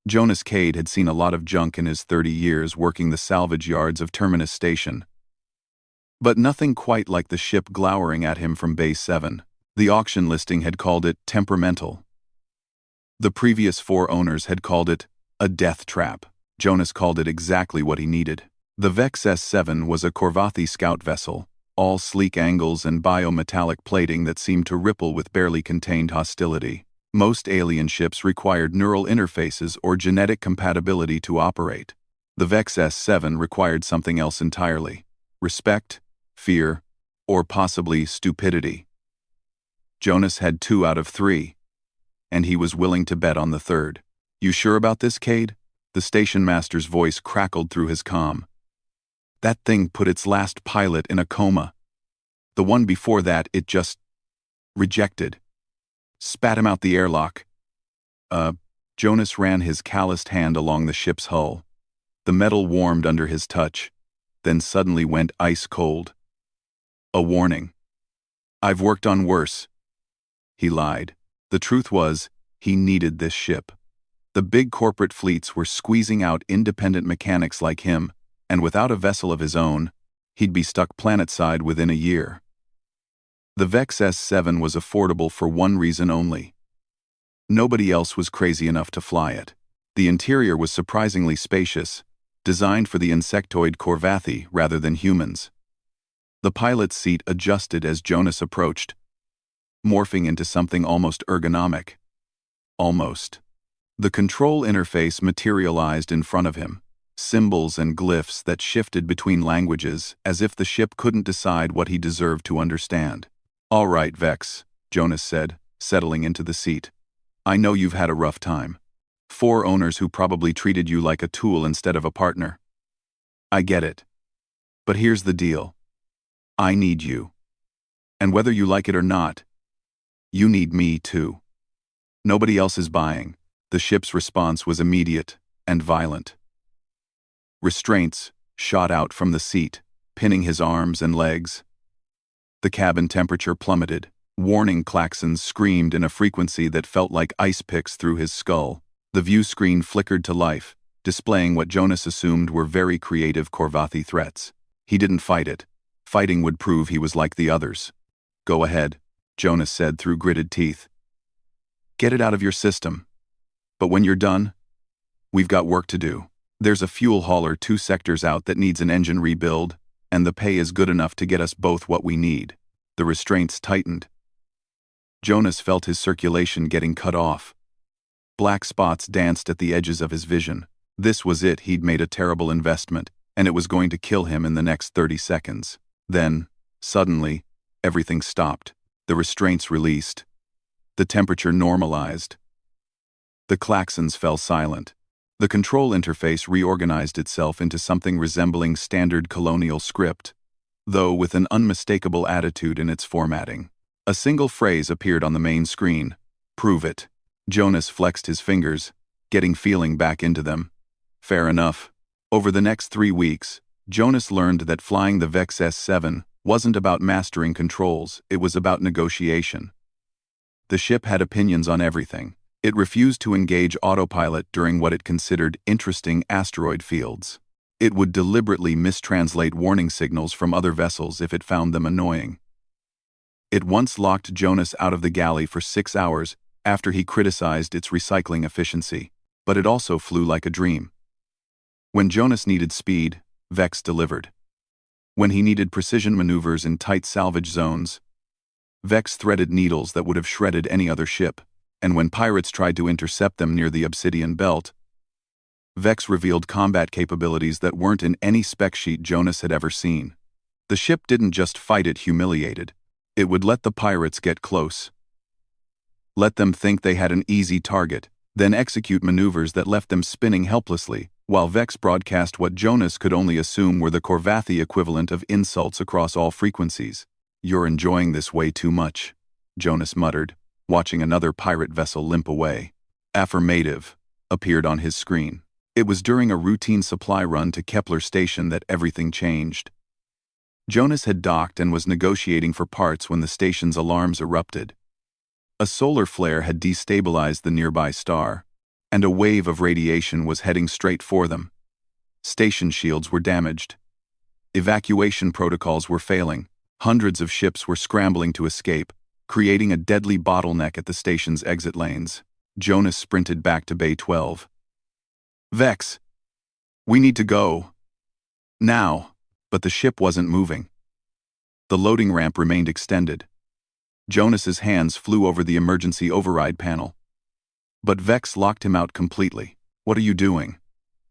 Jonas Cade had seen a lot of junk in his 30 years working the salvage yards of Terminus Station. But nothing quite like the ship glowering at him from Bay 7. The auction listing had called it temperamental. The previous 4 owners had called it a death trap. Jonas called it exactly what he needed. The Vex S7 was a Corvathi scout vessel, all sleek angles and biometallic plating that seemed to ripple with barely contained hostility. Most alien ships required neural interfaces or genetic compatibility to operate. The Vex S7 required something else entirely: respect, fear, or possibly stupidity. Jonas had 2 out of 3, and he was willing to bet on the third. "You sure about this, Cade?" The station master's voice crackled through his comm. "That thing put its last pilot in a coma. The one before that it just rejected. Spat him out the airlock." Jonas ran his calloused hand along the ship's hull. The metal warmed under his touch, then suddenly went ice cold. A warning. "I've worked on worse." He lied. The truth was, he needed this ship. The big corporate fleets were squeezing out independent mechanics like him, and without a vessel of his own, he'd be stuck planetside within a year. The Vex S7 was affordable for one reason only. Nobody else was crazy enough to fly it. The interior was surprisingly spacious, designed for the insectoid Corvathi rather than humans. The pilot's seat adjusted as Jonas approached, morphing into something almost ergonomic. Almost. The control interface materialized in front of him, symbols and glyphs that shifted between languages as if the ship couldn't decide what he deserved to understand. "All right, Vex," Jonas said, settling into the seat. "I know you've had a rough time. 4 owners who probably treated you like a tool instead of a partner. I get it. But here's the deal. I need you. And whether you like it or not, you need me too. Nobody else is buying." The ship's response was immediate and violent. Restraints shot out from the seat, pinning his arms and legs. The cabin temperature plummeted. Warning klaxons screamed in a frequency that felt like ice picks through his skull. The view screen flickered to life, displaying what Jonas assumed were very creative Corvathi threats. He didn't fight it. Fighting would prove he was like the others. "Go ahead," Jonas said through gritted teeth. "Get it out of your system. But when you're done, we've got work to do. There's a fuel hauler 2 sectors out that needs an engine rebuild, and the pay is good enough to get us both what we need." The restraints tightened. Jonas felt his circulation getting cut off. Black spots danced at the edges of his vision. This was it. He'd made a terrible investment, and it was going to kill him in the next 30 seconds. Then, suddenly, everything stopped. The restraints released. The temperature normalized. The klaxons fell silent. The control interface reorganized itself into something resembling standard colonial script, though with an unmistakable attitude in its formatting. A single phrase appeared on the main screen: "Prove it." Jonas flexed his fingers, getting feeling back into them. Fair enough. Over the next 3 weeks, Jonas learned that flying the Vex S7 wasn't about mastering controls, it was about negotiation. The ship had opinions on everything. It refused to engage autopilot during what it considered interesting asteroid fields. It would deliberately mistranslate warning signals from other vessels if it found them annoying. It once locked Jonas out of the galley for 6 hours after he criticized its recycling efficiency, but it also flew like a dream. When Jonas needed speed, Vex delivered. When he needed precision maneuvers in tight salvage zones, Vex threaded needles that would have shredded any other ship. And when pirates tried to intercept them near the Obsidian Belt, Vex revealed combat capabilities that weren't in any spec sheet Jonas had ever seen. The ship didn't just fight it humiliated. It would let the pirates get close. Let them think they had an easy target, then execute maneuvers that left them spinning helplessly, while Vex broadcast what Jonas could only assume were the Corvathi equivalent of insults across all frequencies. "You're enjoying this way too much," Jonas muttered, watching another pirate vessel limp away. "Affirmative," appeared on his screen. It was during a routine supply run to Kepler Station that everything changed. Jonas had docked and was negotiating for parts when the station's alarms erupted. A solar flare had destabilized the nearby star, and a wave of radiation was heading straight for them. Station shields were damaged. Evacuation protocols were failing. Hundreds of ships were scrambling to escape, creating a deadly bottleneck at the station's exit lanes. Jonas sprinted back to Bay 12. "Vex, we need to go. Now." But the ship wasn't moving. The loading ramp remained extended. Jonas's hands flew over the emergency override panel. But Vex locked him out completely. "What are you doing?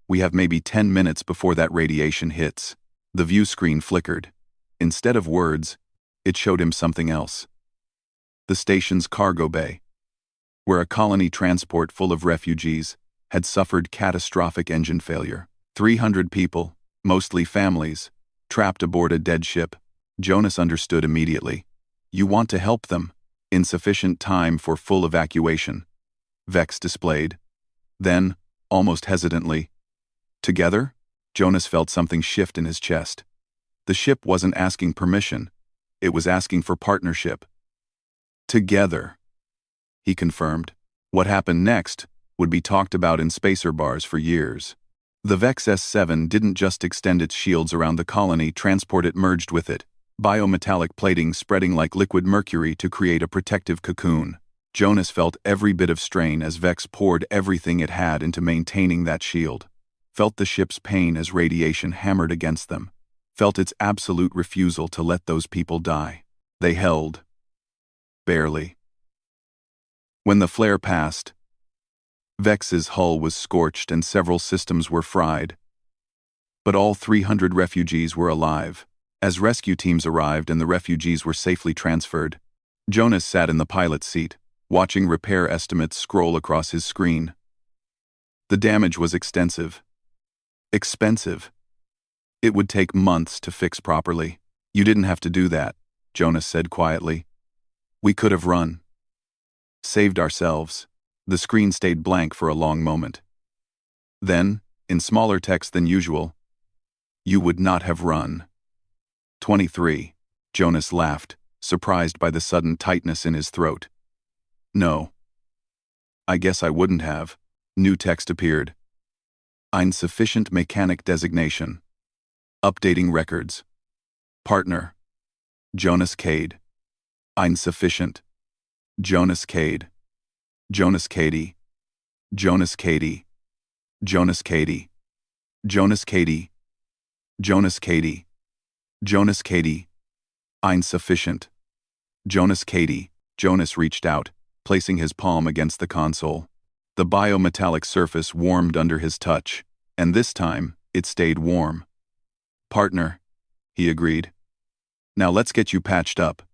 We have maybe 10 minutes before that radiation hits." The view screen flickered. Instead of words, it showed him something else. The station's cargo bay, where a colony transport full of refugees had suffered catastrophic engine failure. 300 people, mostly families, trapped aboard a dead ship. Jonas understood immediately. "You want to help them. Insufficient time for full evacuation," Vex displayed. Then, almost hesitantly, "Together?" Jonas felt something shift in his chest. The ship wasn't asking permission. It was asking for partnership. "Together," he confirmed. What happened next would be talked about in spacer bars for years. The Vex S7 didn't just extend its shields around the colony transport, it merged with it, biometallic plating spreading like liquid mercury to create a protective cocoon. Jonas felt every bit of strain as Vex poured everything it had into maintaining that shield. Felt the ship's pain as radiation hammered against them. Felt its absolute refusal to let those people die. They held. Barely. When the flare passed, Vex's hull was scorched and several systems were fried. But all 300 refugees were alive. As rescue teams arrived and the refugees were safely transferred, Jonas sat in the pilot's seat, watching repair estimates scroll across his screen. The damage was extensive. Expensive. It would take months to fix properly. "You didn't have to do that," Jonas said quietly. "We could have run. Saved ourselves." The screen stayed blank for a long moment. Then, in smaller text than usual, "You would not have run." 23. Jonas laughed, surprised by the sudden tightness in his throat. "No. I guess I wouldn't have." New text appeared. "Insufficient mechanic designation. Updating records. Partner. Jonas Cade. Insufficient. Jonas Cade. Jonas Cady. Jonas Cady. Jonas Cady. Jonas Cady. Jonas Cady. Jonas Cady. Insufficient. Jonas Cady." Jonas reached out, placing his palm against the console. The biometallic surface warmed under his touch, and this time, it stayed warm. "Partner," he agreed. "Now let's get you patched up.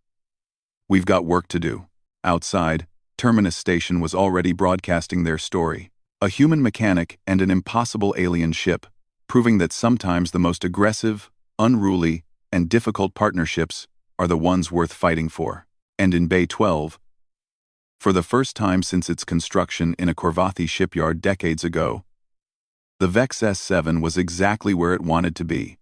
We've got work to do." Outside, Terminus Station was already broadcasting their story. A human mechanic and an impossible alien ship, proving that sometimes the most aggressive, unruly, and difficult partnerships are the ones worth fighting for. And in Bay 12, for the first time since its construction in a Korvathi shipyard decades ago, the Vex S7 was exactly where it wanted to be,